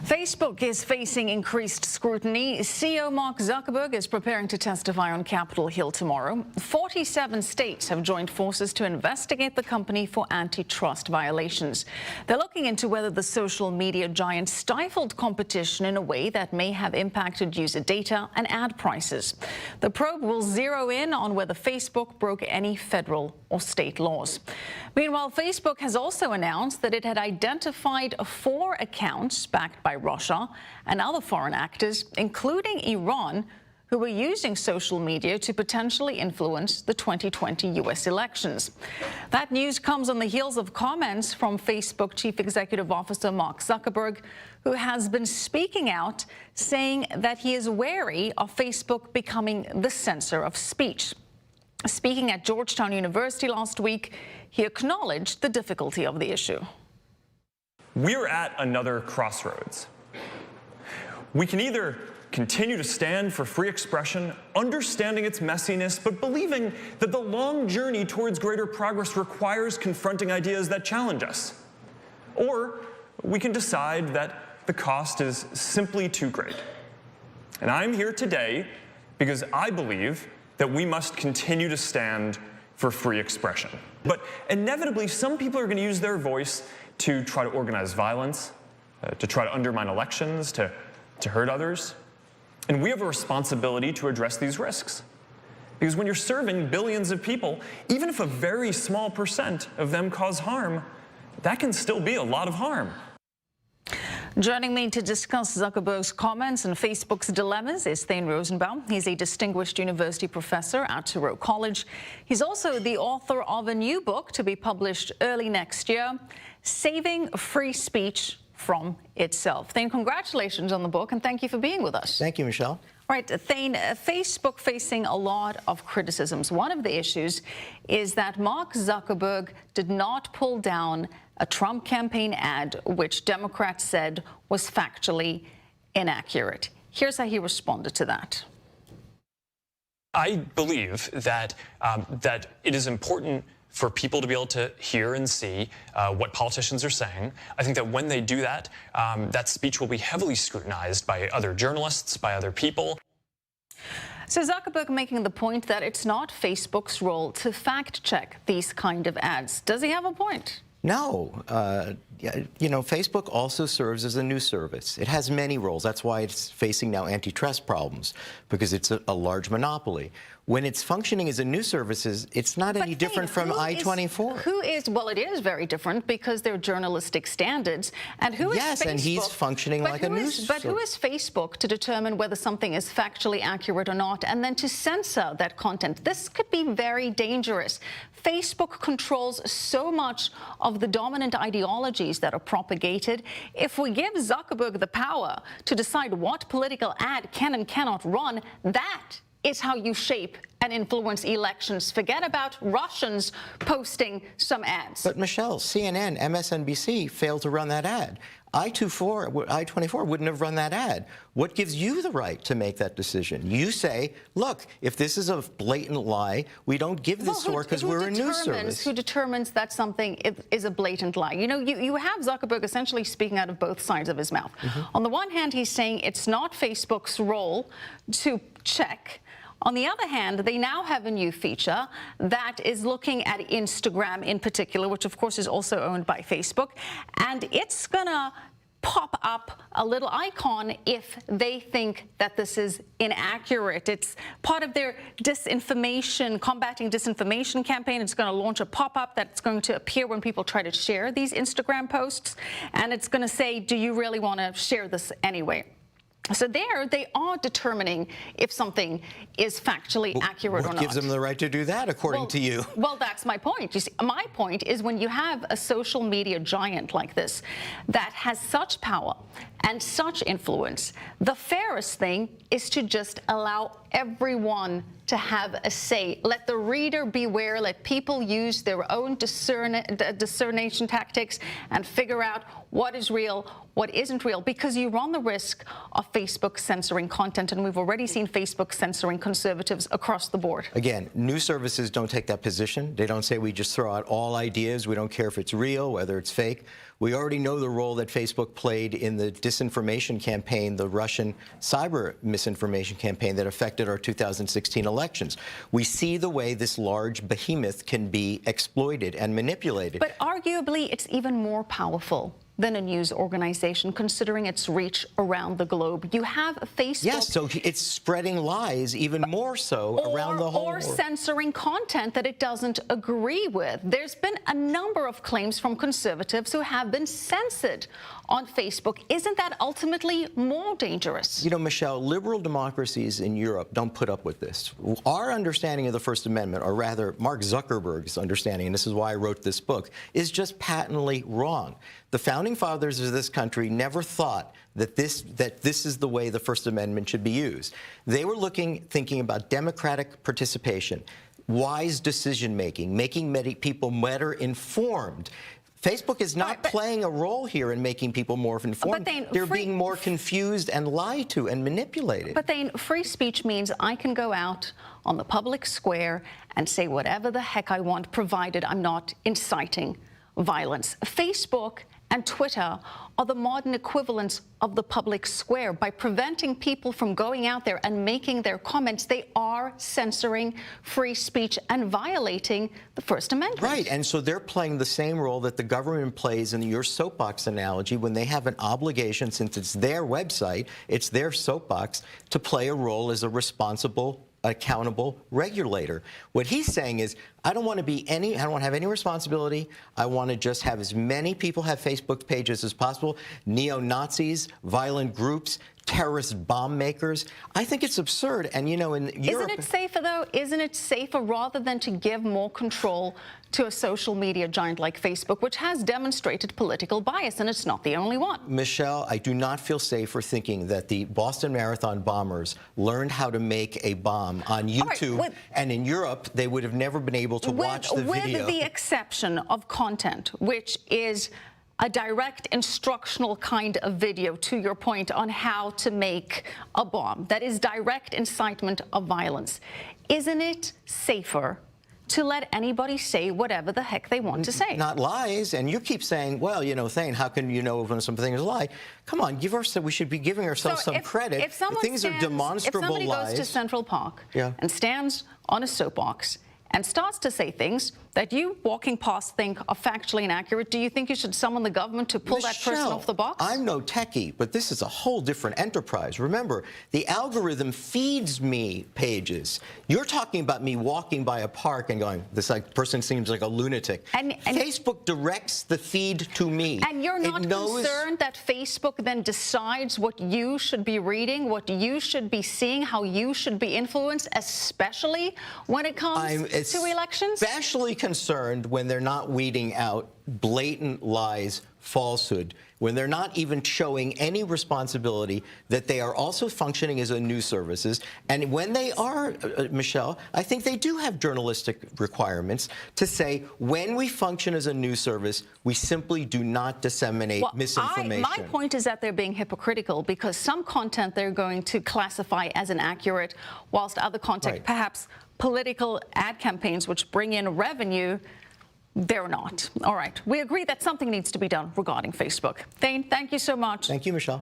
Facebook is facing increased scrutiny. CEO Mark Zuckerberg is preparing to testify on Capitol Hill tomorrow. 47 states have joined forces to investigate the company for antitrust violations. They're looking into whether the social media giant stifled competition in a way that may have impacted user data and ad prices. The probe will zero in on whether Facebook broke any federal or state laws. Meanwhile, Facebook has also announced that it had identified 4 accounts backed by Russia and other foreign actors, including Iran, who were using social media to potentially influence the 2020 U.S. elections. That news comes on the heels of comments from Facebook Chief Executive Officer Mark Zuckerberg, who has been speaking out, saying that he is wary of Facebook becoming the censor of speech. Speaking at Georgetown University last week, he acknowledged the difficulty of the issue. We're at another crossroads. We can either continue to stand for free expression, understanding its messiness, but believing that the long journey towards greater progress requires confronting ideas that challenge us. Or we can decide that the cost is simply too great. And I'm here today because I believe that we must continue to stand for free expression. But inevitably, some people are going to use their voice to try to organize violence, to try to undermine elections, to hurt others. And we have a responsibility to address these risks. Because when you're serving billions of people, even if a very small % of them cause harm, that can still be a lot of harm. Joining me to discuss Zuckerberg's comments and Facebook's dilemmas is Thane Rosenbaum. He's a distinguished university professor at Thoreau College. He's also the author of a new book to be published early next year, Saving Free Speech from Itself. Thane, congratulations on the book, and thank you for being with us. Thank you, Michelle. All right, Thane, Facebook facing a lot of criticisms. One of the issues is that Mark Zuckerberg did not pull down a Trump campaign ad, which Democrats said was factually inaccurate. Here's how he responded to that. I believe that that it is important for people to be able to hear and see what politicians are saying. I think that when they do that, that speech will be heavily scrutinized by other journalists, by other people. So Zuckerberg making the point that it's not Facebook's role to fact-check these kind of ads. Does he have a point? No. You know, Facebook also serves as a news service. It has many roles. That's why it's facing now antitrust problems, because it's a large monopoly. When it's functioning as a news service, it's not any different from I-24. Well, it is very different because they're journalistic standards. And who is Facebook? Yes, and he's functioning like a news service. But who is Facebook to determine whether something is factually accurate or not, and then to censor that content? This could be very dangerous. Facebook controls so much of the dominant ideologies that are propagated. If we give Zuckerberg the power to decide what political ad can and cannot run, that is how you shape and influence elections. Forget about Russians posting some ads. But Michelle, CNN, MSNBC failed to run that ad. I-24 wouldn't have run that ad. What gives you the right to make that decision? You say, look, if this is a blatant lie, we don't give this to her because we're a news service. Who determines that something is a blatant lie? You know, you have Zuckerberg essentially speaking out of both sides of his mouth. On the one hand, he's saying it's not Facebook's role to check. On the other hand, they now have a new feature that is looking at Instagram in particular, which of course is also owned by Facebook, and it's gonna pop up a little icon if they think that this is inaccurate. It's part of their combating disinformation campaign. It's going to launch a pop-up that's going to appear when people try to share these Instagram posts, and it's going to say, do you really want to share this anyway? So there, they are determining if something is factually accurate or not. What gives them the right to do that, according to you? Well, that's my point. You see, my point is when you have a social media giant like this that has such power and such influence, the fairest thing is to just allow everyone to have a say. Let the reader beware. Let people use their own discernation tactics and figure out what is real, what isn't real, because you run the risk of Facebook censoring content, and we've already seen Facebook censoring conservatives across the board. Again, news services don't take that position. They don't say we just throw out all ideas. We don't care if it's real, whether it's fake. We already know the role that Facebook played in the disinformation campaign, the Russian cyber misinformation campaign that affected our 2016 elections. We see the way this large behemoth can be exploited and manipulated. But arguably, it's even more powerful than a news organization, considering its reach around the globe. You have Facebook... Yes, so it's spreading lies even more so around the whole... Or censoring content that it doesn't agree with. There's been a number of claims from conservatives who have been censored on Facebook. Isn't that ultimately more dangerous? You know, Michelle, liberal democracies in Europe don't put up with this. Our understanding of the First Amendment, or rather Mark Zuckerberg's understanding, and this is why I wrote this book, is just patently wrong. The founding fathers of this country never thought that this is the way the First Amendment should be used. They were thinking about democratic participation, wise decision-making, making people better informed. Facebook is not playing a role here in making people more informed. They're being more confused and lied to and manipulated. But then free speech means I can go out on the public square and say whatever the heck I want, provided I'm not inciting violence. Facebook and Twitter are the modern equivalents of the public square. By preventing people from going out there and making their comments, they are censoring free speech and violating the First Amendment. Right, and so they're playing the same role that the government plays in your soapbox analogy when they have an obligation, since it's their website, it's their soapbox, to play a role as a responsible, accountable regulator. What he's saying is, I don't want to have any responsibility. I want to just have as many people have Facebook pages as possible. Neo-Nazis, violent groups, terrorist bomb makers. I think it's absurd. And, you know, in Europe... Isn't it safer, though? Isn't it safer rather than to give more control to a social media giant like Facebook, which has demonstrated political bias, and it's not the only one? Michelle, I do not feel safer thinking that the Boston Marathon bombers learned how to make a bomb on YouTube, and in Europe, they would have never been able to watch the video. With the exception of content, which is a direct instructional kind of video, to your point, on how to make a bomb. That is direct incitement of violence. Isn't it safer to let anybody say whatever the heck they want to say? Not lies. And you keep saying, well, you know, Thane, how can you know when something is a lie? Come on, we should be giving ourselves some credit. If things are demonstrable lies. If somebody goes to Central Park and stands on a soapbox and starts to say things that you walking past think are factually inaccurate, do you think you should summon the government to pull that person off the box? I'm no techie, but this is a whole different enterprise. Remember, the algorithm feeds me pages. You're talking about me walking by a park and going, this person seems like a lunatic. And Facebook directs the feed to me. And you're not concerned that Facebook then decides what you should be reading, what you should be seeing, how you should be influenced, especially when it comes to elections? Especially concerned when they're not weeding out blatant lies, falsehood, when they're not even showing any responsibility that they are also functioning as a news services. And when they are, Michelle, I think they do have journalistic requirements to say, when we function as a news service, we simply do not disseminate misinformation. My point is that they're being hypocritical, because some content they're going to classify as inaccurate, whilst other content, perhaps political ad campaigns which bring in revenue, they're not. All right. We agree that something needs to be done regarding Facebook. Thane, thank you so much. Thank you, Michelle.